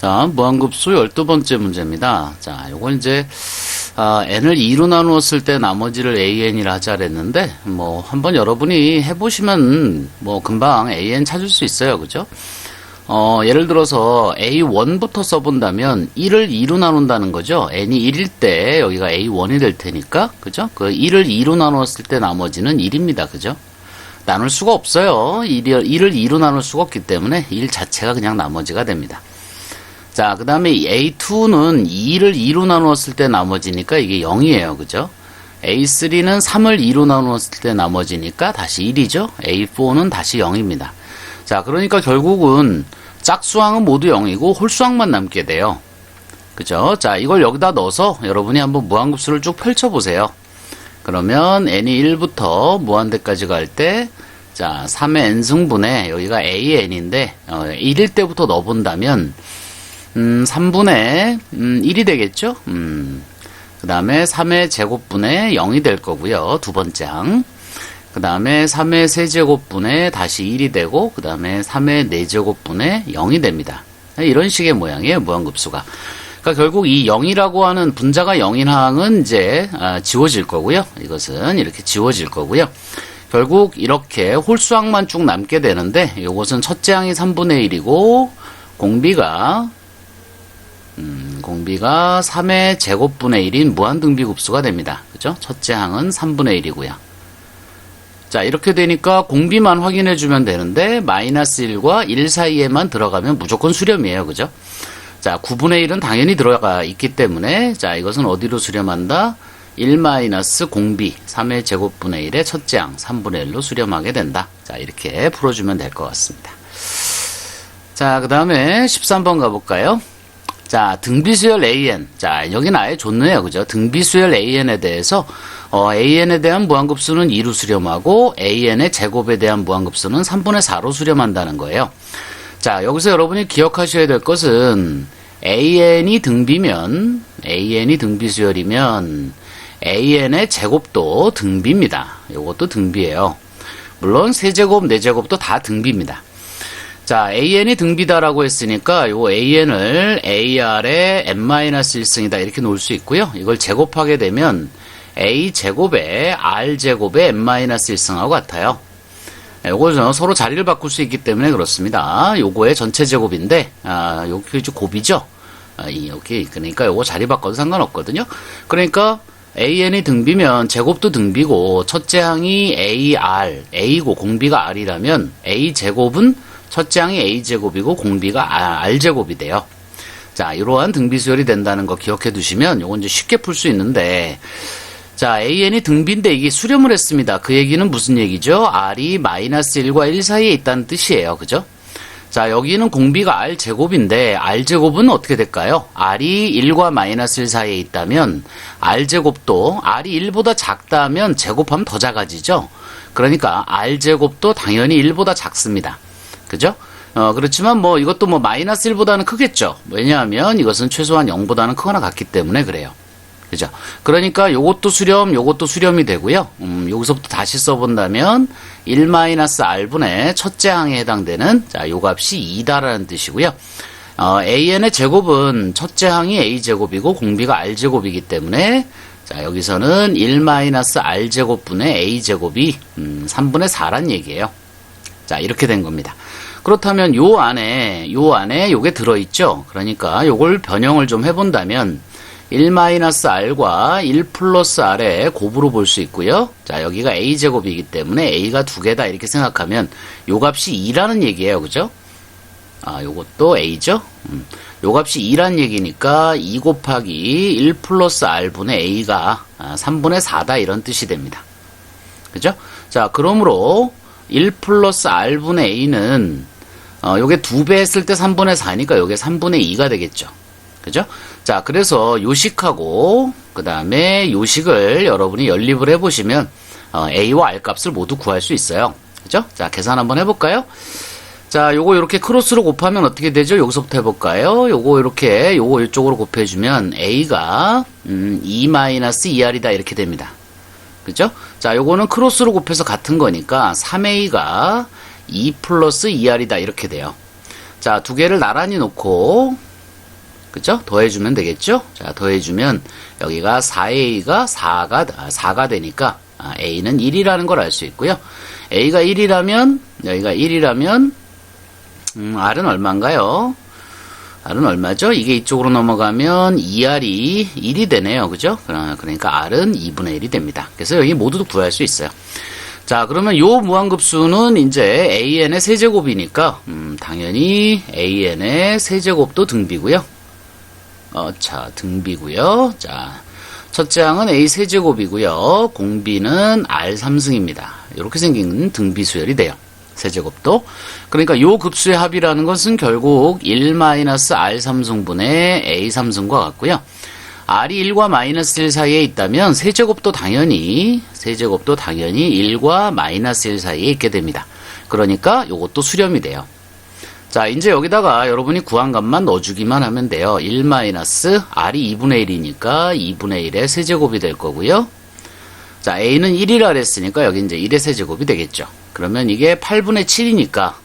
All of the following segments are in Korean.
자, 무한급수 12번째 문제입니다. 자, 요건 이제, n을 2로 나누었을 때 나머지를 an이라 하자 그랬는데, 한번 여러분이 해보시면, 금방 an 찾을 수 있어요. 그죠? 예를 들어서 a1부터 써본다면, 1을 2로 나눈다는 거죠. n이 1일 때, 여기가 a1이 될 테니까, 그죠? 그 1을 2로 나누었을 때 나머지는 1입니다. 그죠? 나눌 수가 없어요. 1을 2로 나눌 수가 없기 때문에 1 자체가 그냥 나머지가 됩니다. 자, 그 다음에 A2는 2를 2로 나누었을 때 나머지니까 이게 0이에요. 그죠? A3는 3을 2로 나누었을 때 나머지니까 다시 1이죠? A4는 다시 0입니다. 자, 그러니까 결국은 짝수항은 모두 0이고 홀수항만 남게 돼요. 그죠? 자, 이걸 여기다 넣어서 여러분이 한번 무한급수를 쭉 펼쳐보세요. 그러면 n이 1부터 무한대까지 갈 때, 자, 3의 n승분에 여기가 an인데, 1일 때부터 넣어본다면, 3분의 1이 되겠죠? 그 다음에 3의 제곱분의 0이 될 거고요. 두 번째 항. 그 다음에 3의 세제곱분의 다시 1이 되고, 그 다음에 3의 4제곱분의 0이 됩니다. 이런 식의 모양이에요, 무한급수가. 그러니까 결국 이 0이라고 하는 분자가 0인 항은 이제 지워질 거고요. 이것은 이렇게 지워질 거고요. 결국 이렇게 홀수항만 쭉 남게 되는데, 이것은 첫째 항이 3분의 1이고, 공비가 3의 제곱분의 1인 무한등비급수가 됩니다. 그죠? 첫째 항은 3분의 1이고요. 자, 이렇게 되니까 공비만 확인해 주면 되는데, 마이너스 1과 1 사이에만 들어가면 무조건 수렴이에요. 그죠? 자, 9분의 1은 당연히 들어가 있기 때문에, 자, 이것은 어디로 수렴한다? 1 마이너스 공비 3의 제곱분의 1의 첫째 항 3분의 1로 수렴하게 된다. 자, 이렇게 풀어주면 될 것 같습니다. 자, 그 다음에 13번 가볼까요? 자, 등비수열 an. 자, 여기는 아예 좋네요. 그죠? 등비수열 an에 대해서, an에 대한 무한급수는 2로 수렴하고, an의 제곱에 대한 무한급수는 3분의 4로 수렴한다는 거예요. 자, 여기서 여러분이 기억하셔야 될 것은, an이 등비수열이면, an의 제곱도 등비입니다. 이것도 등비예요. 물론, 세제곱, 네제곱도 다 등비입니다. 자, an이 등비다라고 했으니까 요 an을 ar의 n-1승이다 이렇게 놓을 수 있고요. 이걸 제곱하게 되면 a제곱에 r제곱에 n-1승하고 같아요. 요거 서로 자리를 바꿀 수 있기 때문에 그렇습니다. 요거의 전체 제곱인데, 요게 곱이죠? 여기, 그러니까 요거 자리 바꿔도 상관없거든요. 그러니까 an이 등비면 제곱도 등비고, 첫째 항이 a고 공비가 r이라면 a제곱은 첫째 항이 a제곱이고 공비가 r제곱이 돼요. 자, 이러한 등비수열이 된다는 거 기억해 두시면 요건 이제 쉽게 풀 수 있는데, 자, an이 등비인데 이게 수렴을 했습니다. 그 얘기는 무슨 얘기죠? r이 마이너스 1과 1 사이에 있다는 뜻이에요. 그죠? 자, 여기는 공비가 r제곱인데 r제곱은 어떻게 될까요? r이 1과 마이너스 1 사이에 있다면 r제곱도 r이 1보다 작다면 제곱하면 더 작아지죠? 그러니까 r제곱도 당연히 1보다 작습니다. 그죠? 그렇지만 이것도 마이너스 1보다는 크겠죠? 왜냐하면 이것은 최소한 0보다는 크거나 같기 때문에 그래요. 그죠? 그러니까 요것도 수렴이 되고요. 여기서부터 다시 써본다면 1-r분의 첫째 항에 해당되는, 자, 요 값이 2다라는 뜻이고요. an의 제곱은 첫째 항이 a제곱이고 공비가 r제곱이기 때문에, 자, 여기서는 1-r제곱분의 a제곱이 3분의 4란 얘기예요. 자, 이렇게 된 겁니다. 그렇다면 요 안에 요게 들어있죠? 그러니까 요걸 변형을 좀 해본다면 1-r과 1 플러스 r의 곱으로 볼 수 있고요. 자, 여기가 a제곱이기 때문에 a가 두 개다 이렇게 생각하면 요 값이 2라는 얘기예요. 그죠? 요것도 a죠? 요 값이 2란 얘기니까 2 곱하기 1 플러스 r분의 a가 3분의 4다 이런 뜻이 됩니다. 그죠? 자, 그러므로 1 플러스 r분의 a는 요게 2배 했을 때 3분의 4니까 요게 3분의 2가 되겠죠. 그죠? 자, 그래서 요식하고 그 다음에 요식을 여러분이 연립을 해보시면 a와 r 값을 모두 구할 수 있어요. 그죠? 자, 계산 한번 해볼까요? 자, 요거 이렇게 크로스로 곱하면 어떻게 되죠? 여기서부터 해볼까요? 요거 이렇게 요거 이쪽으로 곱해주면 a가 2-2r이다 이렇게 됩니다. 그죠? 자, 요거는 크로스로 곱해서 같은 거니까 3a가 2 플러스 2r이다 이렇게 돼요. 자, 두 개를 나란히 놓고 그죠? 더해주면 되겠죠? 자, 더해주면 여기가 4a가 4가 되니까 a는 1이라는 걸 알 수 있고요. a가 1이라면 여기가 1이라면 r은 얼마인가요? r은 얼마죠? 이게 이쪽으로 넘어가면 2r이 1이 되네요. 그죠? 그러니까 r은 2분의 1이 됩니다. 그래서 여기 모두 구할 수 있어요. 자, 그러면 요 무한급수는 이제 an의 세제곱이니까 당연히 an의 세제곱도 등비고요. 자, 등비고요. 자, 첫째 항은 a 세제곱이고요. 공비는 r 3승입니다. 이렇게 생긴 등비수열이 돼요. 세제곱도. 그러니까 요 급수의 합이라는 것은 결국 1-r3승분의 a 3승과 같고요. r이 1과 -1 사이에 있다면 세제곱도 당연히 1과 -1 사이에 있게 됩니다. 그러니까 요것도 수렴이 돼요. 자, 이제 여기다가 여러분이 구한 값만 넣어주기만 하면 돼요. 1-r이 2분의 1이니까 2분의 1의 세제곱이 될 거고요. 자, a는 1이라 그랬으니까 여기 이제 1의 세제곱이 되겠죠. 그러면 이게 8분의 7이니까,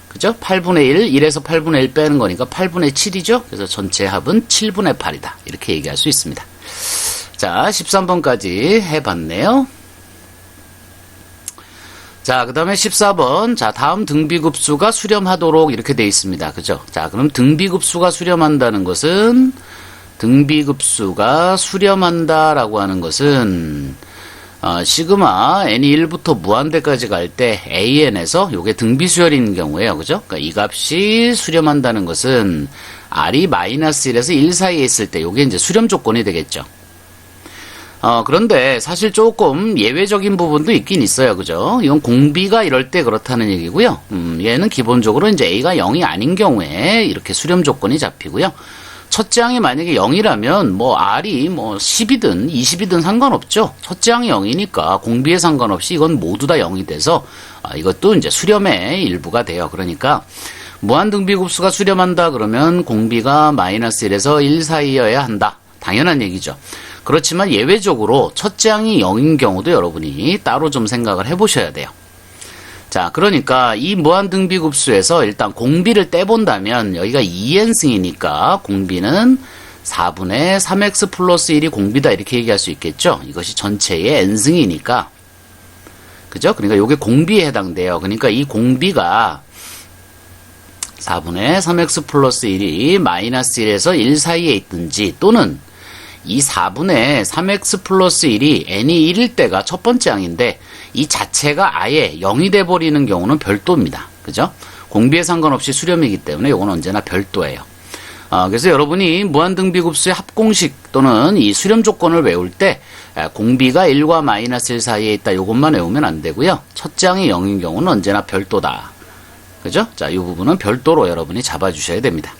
그죠? 8분의 1, 1에서 8분의 1 빼는 거니까 8분의 7이죠? 그래서 전체 합은 7분의 8이다. 이렇게 얘기할 수 있습니다. 자, 13번까지 해봤네요. 자, 그 다음에 14번. 자, 다음 등비급수가 수렴하도록 이렇게 돼 있습니다. 그죠? 자, 그럼 등비급수가 수렴한다는 것은, 등비급수가 수렴한다라고 하는 것은, 시그마 n이 1부터 무한대까지 갈 때 an에서 요게 등비수열인 경우에요. 그죠? 그러니까 이 값이 수렴한다는 것은 r이 -1에서 1 사이에 있을 때 요게 이제 수렴 조건이 되겠죠. 그런데 사실 조금 예외적인 부분도 있긴 있어요. 그죠? 이건 공비가 이럴 때 그렇다는 얘기고요. 얘는 기본적으로 이제 a가 0이 아닌 경우에 이렇게 수렴 조건이 잡히고요. 첫째 항이 만약에 0이라면 뭐 r이 뭐 10이든 20이든 상관없죠. 첫째 항이 0이니까 공비에 상관없이 이건 모두 다 0이 돼서 이것도 이제 수렴의 일부가 돼요. 그러니까 무한등비급수가 수렴한다 그러면 공비가 -1에서 1 사이여야 한다. 당연한 얘기죠. 그렇지만 예외적으로 첫째 항이 0인 경우도 여러분이 따로 좀 생각을 해보셔야 돼요. 자, 그러니까 이 무한등비급수에서 일단 공비를 떼본다면 여기가 2n승이니까 공비는 4분의 3x 플러스 1이 공비다 이렇게 얘기할 수 있겠죠. 이것이 전체의 n승이니까. 그죠? 그러니까 이게 공비에 해당돼요. 그러니까 이 공비가 4분의 3x 플러스 1이 -1에서 1 사이에 있든지 또는 이 4분의 3x 플러스 1이 n이 1일 때가 첫 번째 항인데 이 자체가 아예 0이 돼버리는 경우는 별도입니다. 그죠? 공비에 상관없이 수렴이기 때문에 이건 언제나 별도예요. 그래서 여러분이 무한등비급수의 합공식 또는 이 수렴 조건을 외울 때 공비가 1과 -1 사이에 있다 이것만 외우면 안 되고요. 첫째 항이 0인 경우는 언제나 별도다. 그죠? 자, 이 부분은 별도로 여러분이 잡아주셔야 됩니다.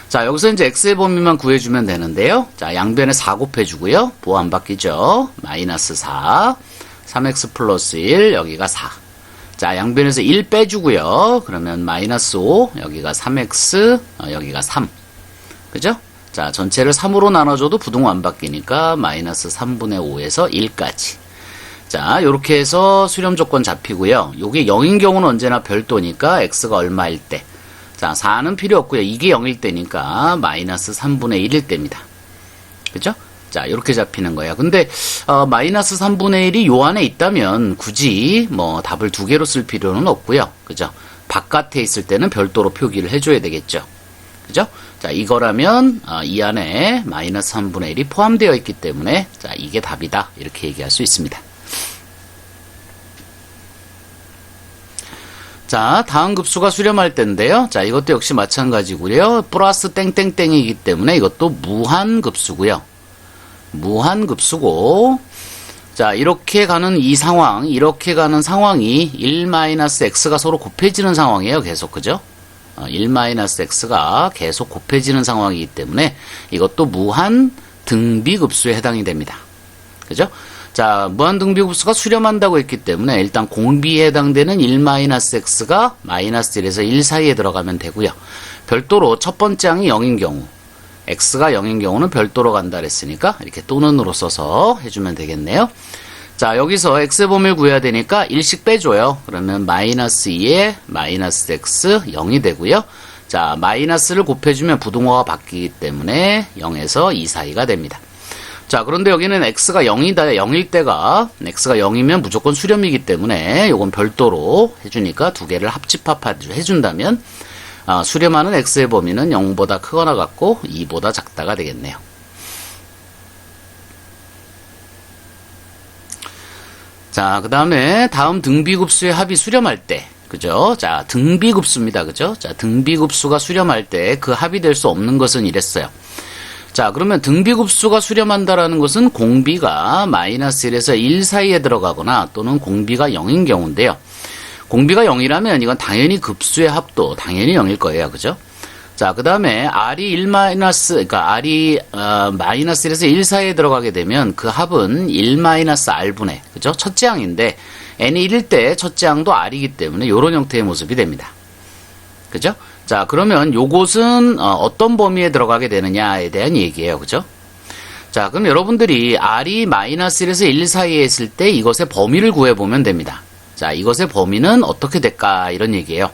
자, 여기서 이제 x의 범위만 구해주면 되는데요. 자, 양변에 4 곱해주고요. 보호 안 바뀌죠? -4, 3x 플러스 1, 여기가 4. 자, 양변에서 1 빼주고요. 그러면 -5, 여기가 3x, 여기가 3. 그죠? 자, 전체를 3으로 나눠줘도 부등호 안 바뀌니까 -3분의 5에서 1까지. 자, 요렇게 해서 수렴 조건 잡히고요. 요게 0인 경우는 언제나 별도니까 x가 얼마일 때. 자, 4는 필요 없고요. 이게 0일 때니까 -3분의 1일 때입니다. 그죠? 자, 이렇게 잡히는 거예요. 근데 -3분의 1이 요 안에 있다면 굳이 뭐 답을 두 개로 쓸 필요는 없고요. 그죠? 바깥에 있을 때는 별도로 표기를 해줘야 되겠죠. 그죠? 자, 이거라면 이 안에 -3분의 1이 포함되어 있기 때문에 자, 이게 답이다. 이렇게 얘기할 수 있습니다. 자, 다음 급수가 수렴할 때인데요. 자, 이것도 역시 마찬가지고요. 플러스 땡땡땡이기 때문에 이것도 무한급수고요. 무한급수고, 자, 이렇게 가는 이 상황, 이렇게 가는 상황이 1-x가 서로 곱해지는 상황이에요. 계속, 그죠? 1-x가 계속 곱해지는 상황이기 때문에 이것도 무한등비급수에 해당이 됩니다. 그죠? 자, 무한등비급수가 수렴한다고 했기 때문에 일단 공비에 해당되는 1-x가 -1에서 1 사이에 들어가면 되고요. 별도로 첫 번째 항이 0인 경우, x가 0인 경우는 별도로 간다 그랬으니까 이렇게 또는으로 써서 해주면 되겠네요. 자, 여기서 x의 범위를 구해야 되니까 1씩 빼줘요. 그러면 -2에 -x 0이 되고요. 자, 마이너스를 곱해주면 부등호가 바뀌기 때문에 0에서 2 사이가 됩니다. 자, 그런데 여기는 x가 0이다, 0일 때가 x가 0이면 무조건 수렴이기 때문에 요건 별도로 해주니까 두 개를 해준다면 수렴하는 x의 범위는 0보다 크거나 같고 2보다 작다가 되겠네요. 자, 그 다음에 다음 등비급수의 합이 수렴할 때, 그죠? 자, 등비급수입니다. 그죠? 자, 등비급수가 수렴할 때 그 합이 될 수 없는 것은 이랬어요. 자, 그러면 등비급수가 수렴한다라는 것은 공비가 마이너스 1에서 1 사이에 들어가거나 또는 공비가 0인 경우인데요. 공비가 0이라면 이건 당연히 급수의 합도 당연히 0일 거예요. 그죠? 자, 그 다음에 R이 1 마이너스, 그러니까 R이 마이너스 1에서 1 사이에 들어가게 되면 그 합은 1 마이너스 R분의, 그죠? 첫째 항인데 N이 1일 때 첫째 항도 R이기 때문에 이런 형태의 모습이 됩니다. 그죠? 자, 그러면 요것은 어떤 범위에 들어가게 되느냐에 대한 얘기예요. 그죠? 자, 그럼 여러분들이 R이 마이너스 1에서 1 사이에 있을 때 이것의 범위를 구해보면 됩니다. 자, 이것의 범위는 어떻게 될까? 이런 얘기예요.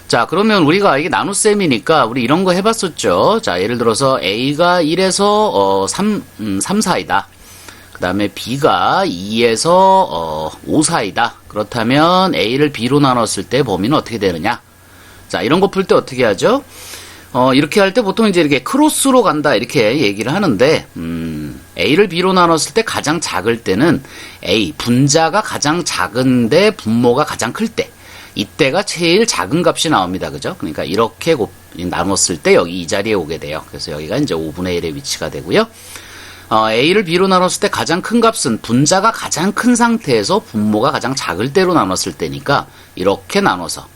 자, 그러면 우리가 이게 나눗셈이니까 우리 이런 거 해봤었죠. 자, 예를 들어서 A가 1에서 3 사이다. 그 다음에 B가 2에서 5 사이다. 그렇다면 A를 B로 나눴을 때 범위는 어떻게 되느냐? 자, 이런 거 풀 때 어떻게 하죠? 이렇게 할 때 보통 이제 이렇게 크로스로 간다 이렇게 얘기를 하는데 A를 B로 나눴을 때 가장 작을 때는 A 분자가 가장 작은데 분모가 가장 클 때 이때가 제일 작은 값이 나옵니다. 그죠? 그러니까 이렇게 나눴을 때 여기 이 자리에 오게 돼요. 그래서 여기가 이제 5분의 1의 위치가 되고요. A를 B로 나눴을 때 가장 큰 값은 분자가 가장 큰 상태에서 분모가 가장 작을 때로 나눴을 때니까 이렇게 나눠서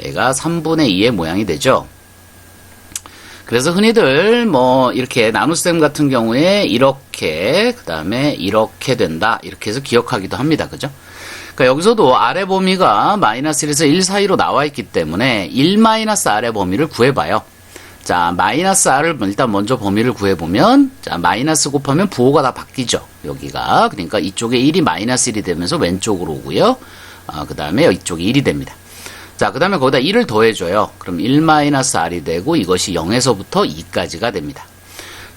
얘가 3분의 2의 모양이 되죠. 그래서 흔히들 뭐 이렇게 나눗셈 같은 경우에 이렇게 그 다음에 이렇게 된다 이렇게 해서 기억하기도 합니다. 그죠? 그러니까 여기서도 R의 범위가 마이너스 1에서 1 사이로 나와 있기 때문에 1 마이너스 R의 범위를 구해봐요. 자, 마이너스 R을 일단 먼저 범위를 구해보면 자, 마이너스 곱하면 부호가 다 바뀌죠. 여기가 그러니까 이쪽에 1이 마이너스 1이 되면서 왼쪽으로 오고요. 그 다음에 이쪽이 1이 됩니다. 자, 그 다음에 거기다 1을 더해줘요. 그럼 1-R이 되고 이것이 0에서부터 2까지가 됩니다.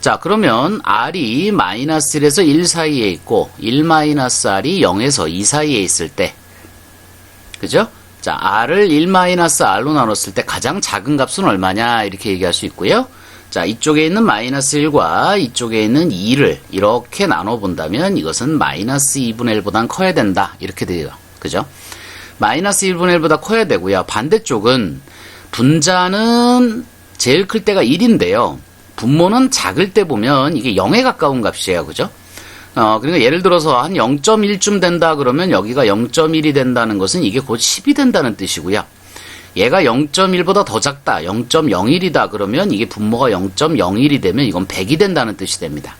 자, 그러면 R이 마이너스 1에서 1 사이에 있고 1-R이 0에서 2 사이에 있을 때 그죠? 자, R을 1-R로 나눴을 때 가장 작은 값은 얼마냐 이렇게 얘기할 수 있고요. 자, 이쪽에 있는 마이너스 1과 이쪽에 있는 2를 이렇게 나눠본다면 이것은 마이너스 2분의 1보단 커야 된다 이렇게 돼요. 그죠? 마이너스 1분의 1보다 커야 되고요. 반대쪽은 분자는 제일 클 때가 1인데요. 분모는 작을 때 보면 이게 0에 가까운 값이에요. 그죠? 그러니까 예를 들어서 한 0.1쯤 된다 그러면 여기가 0.1이 된다는 것은 이게 곧 10이 된다는 뜻이고요. 얘가 0.1보다 더 작다. 0.01이다 그러면 이게 분모가 0.01이 되면 이건 100이 된다는 뜻이 됩니다.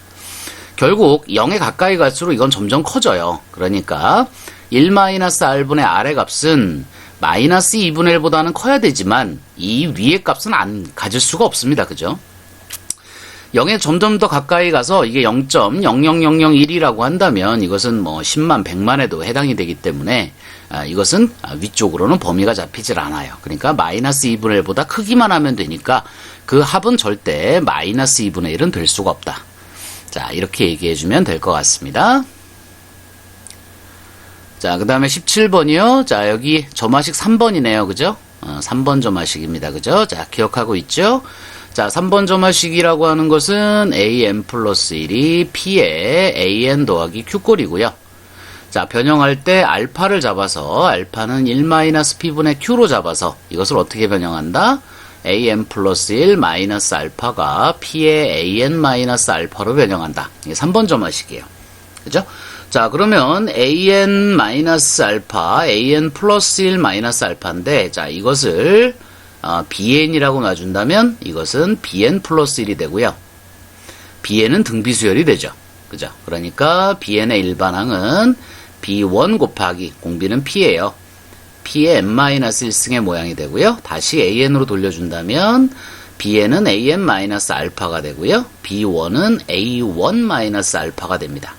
결국 0에 가까이 갈수록 이건 점점 커져요. 그러니까 1-R분의 R의 값은 마이너스 2분의 1보다는 커야 되지만 이 위의 값은 안 가질 수가 없습니다. 그죠? 0에 점점 더 가까이 가서 이게 0.00001이라고 한다면 이것은 뭐 10만, 100만에도 해당이 되기 때문에 이것은 위쪽으로는 범위가 잡히질 않아요. 그러니까 마이너스 2분의 1보다 크기만 하면 되니까 그 합은 절대 마이너스 2분의 1은 될 수가 없다. 자, 이렇게 얘기해주면 될 것 같습니다. 자, 그 다음에 17번이요. 자, 여기 점화식 3번이네요. 그죠? 3번 점화식입니다. 그죠? 자, 기억하고 있죠? 자, 3번 점화식이라고 하는 것은 an 플러스 1이 p의 an 더하기 q꼴이고요. 자, 변형할 때 알파를 잡아서 알파는 1-p분의 q로 잡아서 이것을 어떻게 변형한다? an 플러스 1 마이너스 알파가 p의 an 마이너스 알파로 변형한다. 이게 3번 점화식이에요. 그죠? 자, 그러면 an 마이너스 알파, an 플러스 1 마이너스 알파인데, 자, 이것을 bn이라고 놔준다면 이것은 bn 플러스 1이 되고요. bn은 등비수열이 되죠. 그죠? 그러니까 bn의 일반항은 b1 곱하기 공비는 p예요. p의 n-1승의 모양이 되고요. 다시 an으로 돌려준다면 bn은 an-알파가 되고요. b1은 a1-알파가 됩니다.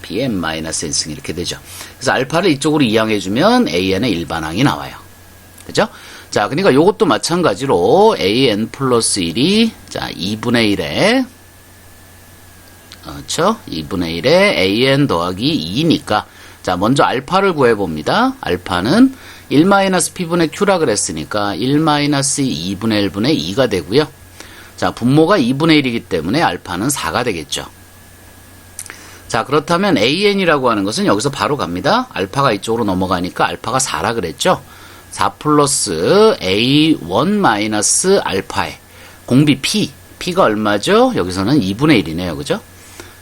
bn-1승 이렇게 되죠. 그래서 알파를 이쪽으로 이항해주면 an의 일반항이 나와요. 그죠? 자, 그러니까 요것도 마찬가지로 an 플러스 1이 자 2분의 1에 그렇죠? 2분의 1에 an 더하기 2니까 자 먼저 알파를 구해봅니다. 알파는 1-p분의 q라 그랬으니까 1-2분의 1분의 2가 되고요. 자 분모가 2분의 1이기 때문에 알파는 4가 되겠죠. 자 그렇다면 an이라고 하는 것은 여기서 바로 갑니다. 알파가 이쪽으로 넘어가니까 알파가 4라 그랬죠. 4 플러스 a1 마이너스 알파에 공비 p가 얼마죠? 여기서는 2분의 1이네요. 그죠?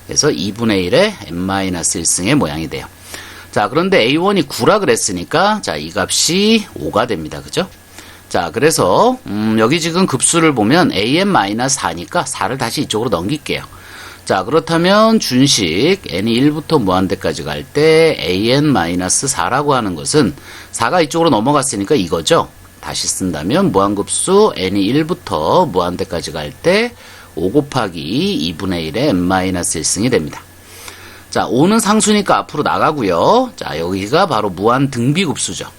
그래서 2분의 1에 n-1승의 모양이 돼요. 자 그런데 a1이 9라 그랬으니까 자 이 값이 5가 됩니다. 그죠? 자 그래서 여기 지금 급수를 보면 an-4니까 4를 다시 이쪽으로 넘길게요. 자 그렇다면 준식 n이 1부터 무한대까지 갈 때 an-4라고 하는 것은 4가 이쪽으로 넘어갔으니까 이거죠. 다시 쓴다면 무한급수 n이 1부터 무한대까지 갈 때 5 곱하기 2분의 1의 n-1승이 됩니다. 자 5는 상수니까 앞으로 나가고요. 자 여기가 바로 무한 등비급수죠.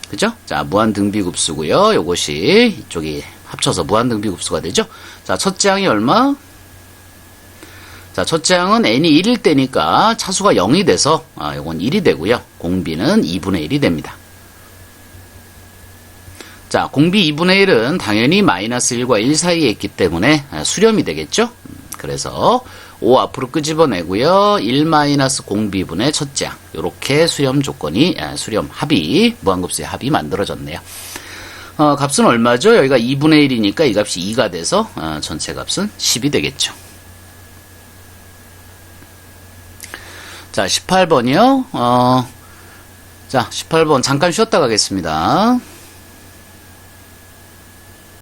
그죠? 자 무한 등비급수고요. 요것이 이쪽이 합쳐서 무한 등비급수가 되죠. 자 첫째 항이 얼마? 자, 첫째 항은 n이 1일 때니까 차수가 0이 돼서 요건 1이 되고요. 공비는 2분의 1이 됩니다. 자, 공비 2분의 1은 당연히 마이너스 1과 1 사이에 있기 때문에 수렴이 되겠죠. 그래서 5 앞으로 끄집어내고요. 1 마이너스 공비분의 첫째 항. 요렇게 수렴 조건이 수렴 합이 무한급수의 합이 만들어졌네요. 값은 얼마죠? 여기가 2분의 1이니까 이 값이 2가 돼서 전체 값은 10이 되겠죠. 자, 18번이요. 자, 18번 잠깐 쉬었다 가겠습니다.